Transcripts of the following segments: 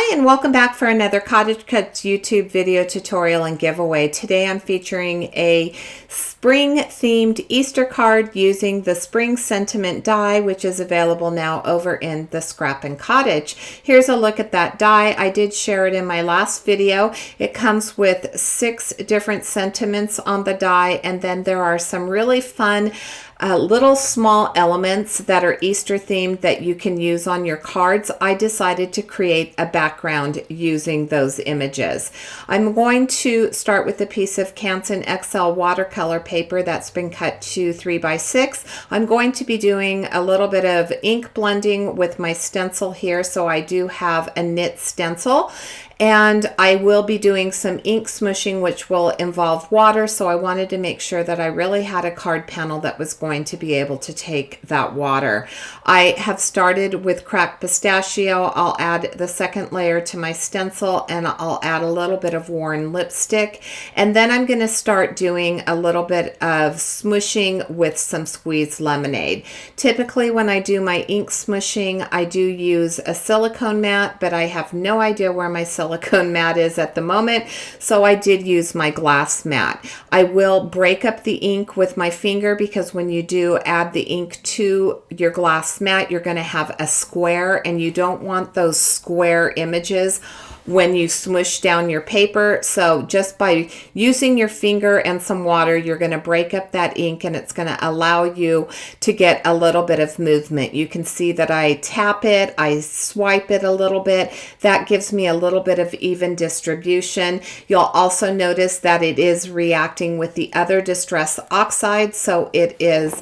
Hi, and welcome back for another CottageCutz YouTube video tutorial and giveaway. Today I'm featuring a spring themed Easter card using the spring sentiment die, which is available now over in the Scrap and Cottage. Here's a look at that die. I did share it in my last video. It comes with 6 different sentiments on the die, and then there are some really fun little small elements that are Easter themed that you can use on your cards. I decided to create a background using those images. I'm going to start with a piece of Canson XL watercolor paper that's been cut to 3x6. I'm going to be doing a little bit of ink blending with my stencil here, so I do have a knit stencil. And I will be doing some ink smooshing, which will involve water, so I wanted to make sure that I really had a card panel that was going to be able to take that water. I have started with cracked pistachio. I'll add the second layer to my stencil, and I'll add a little bit of worn lipstick. And then I'm going to start doing a little bit of smooshing with some squeezed lemonade. Typically when I do my ink smooshing, I do use a silicone mat, but I have no idea where my silicone mat is at the moment, so I did use my glass mat. I will break up the ink with my finger because when you do add the ink to your glass mat, you're going to have a square, and you don't want those square images when you smush down your paper. So just by using your finger and some water, you're going to break up that ink, and it's going to allow you to get a little bit of movement. You can see that I tap it, I swipe it a little bit. That gives me a little bit of even distribution. You'll also notice that it is reacting with the other Distress Oxide, so it is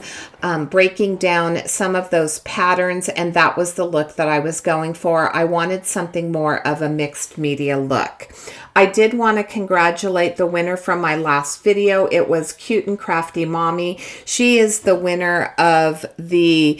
breaking down some of those patterns, and that was the look that I was going for. I wanted something more of a mixed media look. I did want to congratulate the winner from my last video. It was Cute and Crafty Mommy. She is the winner of the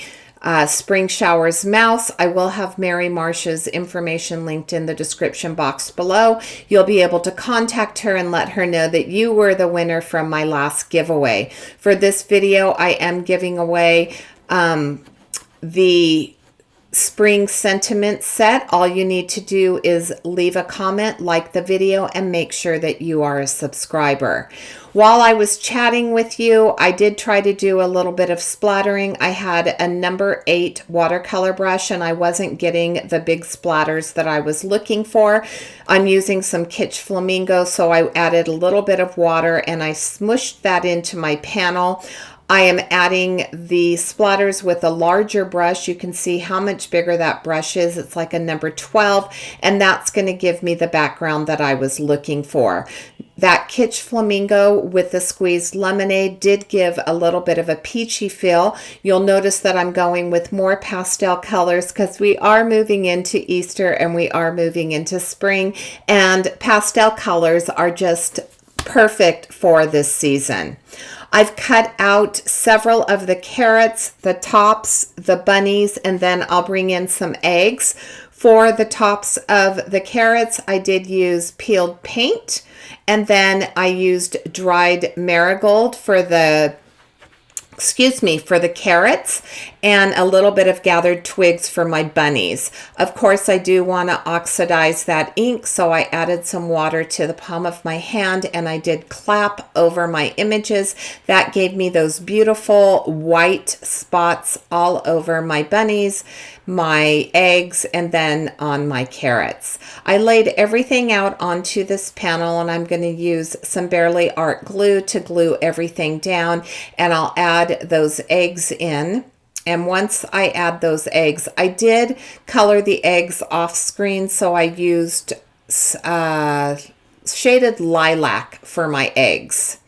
Spring Showers Mouse. I will have Mary Marsh's information linked in the description box below. You'll be able to contact her and let her know that you were the winner from my last giveaway. For this video, I am giving away the spring sentiment set. All you need to do is leave a comment, like the video, and make sure that you are a subscriber. While I was chatting with you, I did try to do a little bit of splattering. I had a number 8 watercolor brush, and I wasn't getting the big splatters that I was looking for. I'm using some Kitsch Flamingo, so I added a little bit of water and I smushed that into my panel. I am adding the splatters with a larger brush. You can see how much bigger that brush is. It's like a number 12, and that's going to give me the background that I was looking for. That Kitsch Flamingo with the squeezed lemonade did give a little bit of a peachy feel. You'll notice that I'm going with more pastel colors because we are moving into Easter and we are moving into spring, and pastel colors are just perfect for this season. I've cut out several of the carrots, the tops, the bunnies, and then I'll bring in some eggs. For the tops of the carrots, I did use peeled paint, and then I used dried marigold for the carrots, and a little bit of gathered twigs for my bunnies. Of course, I do want to oxidize that ink, so I added some water to the palm of my hand, and I did clap over my images. That gave me those beautiful white spots all over my bunnies, my eggs, and then on my carrots. I laid everything out onto this panel, and I'm going to use some Barely Art glue to glue everything down, and I'll add those eggs in. And once I add those eggs, I did color the eggs off screen, so I used shaded lilac for my eggs.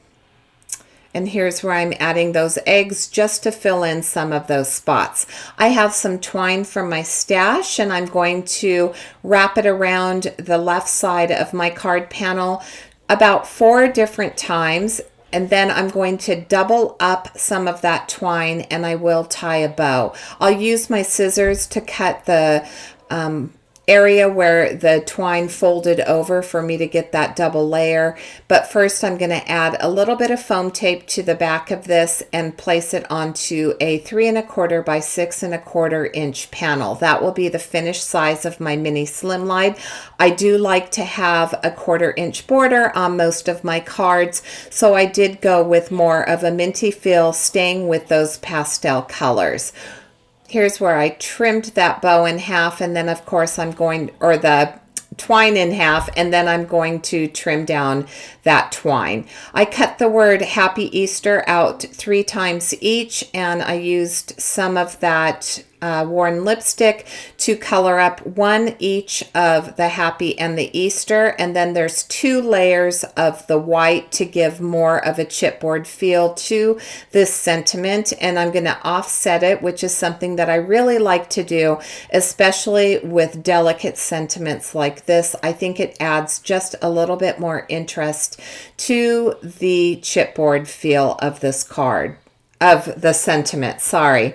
And here's where I'm adding those eggs just to fill in some of those spots. I have some twine from my stash, and I'm going to wrap it around the left side of my card panel about 4 different times. And then I'm going to double up some of that twine, and I will tie a bow. I'll use my scissors to cut the area where the twine folded over for me to get that double layer. But first I'm going to add a little bit of foam tape to the back of this and place it onto a 3 1/4 by 6 1/4 inch panel. That will be the finished size of my mini slimline. I do like to have a 1/4 inch border on most of my cards, so I did go with more of a minty feel, staying with those pastel colors. Here's where I trimmed that bow in half, and then of course I'm going, or the twine in half, and then I'm going to trim down that twine. I cut the word Happy Easter out 3 times each, and I used some of that worn lipstick to color up one each of the Happy and the Easter, and then there's 2 layers of the white to give more of a chipboard feel to this sentiment. And I'm going to offset it, which is something that I really like to do, especially with delicate sentiments like this. I think it adds just a little bit more interest to the chipboard feel of this card, of the sentiment, sorry.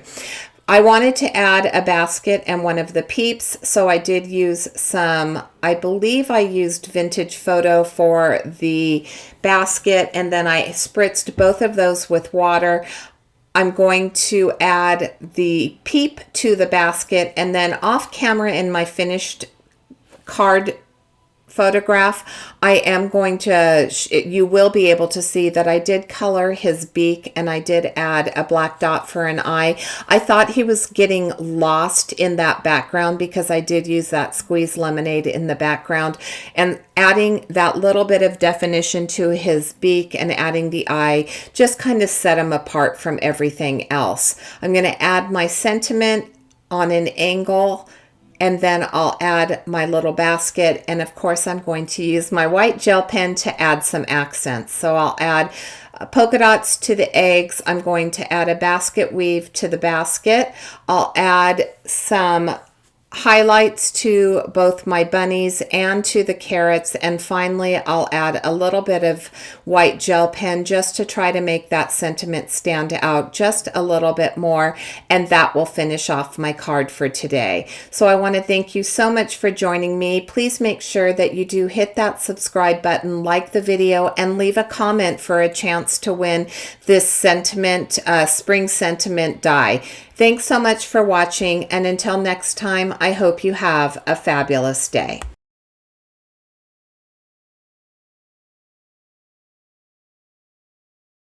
I wanted to add a basket and one of the peeps, so I did use some, I believe I used Vintage Photo for the basket, and then I spritzed both of those with water. I'm going to add the peep to the basket, and then off camera in my finished card photograph, I am going to, you will be able to see that I did color his beak, and I did add a black dot for an eye. I thought he was getting lost in that background because I did use that squeezed lemonade in the background, and adding that little bit of definition to his beak and adding the eye just kind of set him apart from everything else. I'm going to add my sentiment on an angle, and then I'll add my little basket, and of course I'm going to use my white gel pen to add some accents. So I'll add polka dots to the eggs. I'm going to add a basket weave to the basket. I'll add some highlights to both my bunnies and to the carrots, and finally I'll add a little bit of white gel pen just to try to make that sentiment stand out just a little bit more, and that will finish off my card for today. So I want to thank you so much for joining me. Please make sure that you do hit that subscribe button, like the video, and leave a comment for a chance to win this sentiment, spring sentiment die. Thanks so much for watching, and until next time, I hope you have a fabulous day.